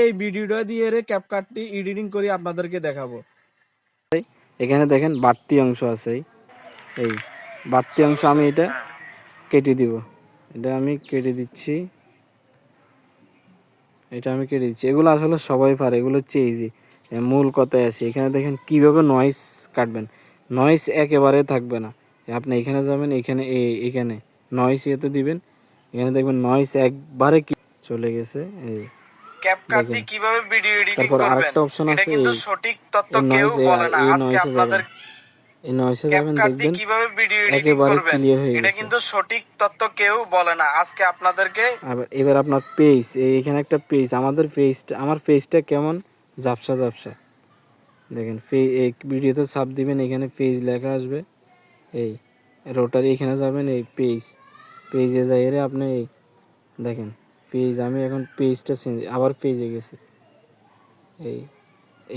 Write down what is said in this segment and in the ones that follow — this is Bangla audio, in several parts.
এই ভিডিওটা দিয়ে ক্যাপকাটটি এডিটিং করে আপনাদেরকে দেখাবো। এখানে দেখেন বাড়তি অংশ আছে, এই বাড়তি অংশ আমি এটা কেটে দিব। এটা আমি কেটে দিচ্ছি, এগুলো আসলে সবাই পারে, এগুলো হচ্ছে ইজি। মূল কথায় আসি, এখানে দেখেন কিভাবে নয়েজ কাটবেন। নয়েজ একেবারে থাকবে না। আপনি এখানে যাবেন, এখানে নয়েজ ইয়েতে দিবেন, এখানে দেখবেন নয়েজ একবারে চলে গেছে। এই ক্যাপকাটটি কিভাবে ভিডিও এডিটিং তারপর করবেন আরেকটা অপশন এটা আছে, কিন্তু সঠিক তথ্য এই কেউ নয়েজ, বলে না। এই আজকে নয়েজে আপনাদের যাবেন, এই নয়েজে যাবেন, ক্যাপকাটটি দেখবেন কিভাবে ভিডিও এডিটিং একেবারে করবেন ক্লিয়ার হয়ে এটা গেছে। কিন্তু সঠিক তথ্য কেউ বলে না। আজকে আপনাদেরকে এবার আপনার পেজ, এখানে একটা পেজ, আমার পেজটা কেমন ঝাপসা ঝাপসা দেখেন। এই ভিডিওতে চাপ দিবেন, এখানে পেজ লেখা আসবে, এই রোটারি এখানে যাবেন, এই পেজে যাই আপনি এই দেখেন পেজ। আমি এখন পেজটা চেঞ্জ, আবার পেজে গেছি,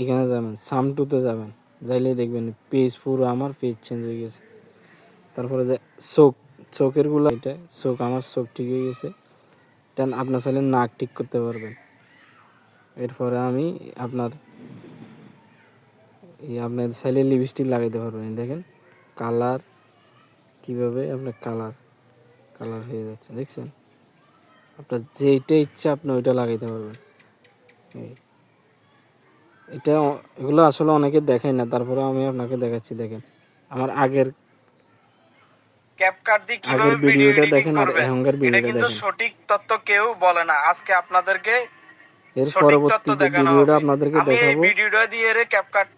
এইখানে যাবেন, সামটুতে যাবেন, যাইলে দেখবেন পেজ পুরো আমার পেজ চেঞ্জ হয়ে গেছে। তারপরে যে চোখেরগুলো, এটা আমার চোখ ঠিক হয়ে গেছে। এটা আপনার চাইলে নাক ঠিক করতে পারবেন। এরপরে আমি আপনার চাইলে লিপস্টিক লাগাইতে পারবেন। দেখেন কালার কিভাবে আপনার কালার হয়ে যাচ্ছে, দেখছেন? আপনার যেইটা ইচ্ছা আপনি ওইটা লাগাইতে পারবেন। এগুলো আসলে অনেকে দেখায় না, তারপরে আমি আপনাকে দেখাচ্ছি। দেখেন আমার আগের ক্যাপকাটটি কিভাবে ভিডিও ভিডিওটা এডিটিং দেখেন আর করবেন এখনকার এটা ভিডিওটা কিন্তু দেখেন। সঠিক তথ্য কেউ বলে না। আজকে আপনাদেরকে এর সঠিক তথ্য পরবর্তীতে দেখানো ভিডিওটা হবে। আপনাদেরকে আমি এই দেখাবো। ভিডিওটা দিয়ে ক্যাপকাট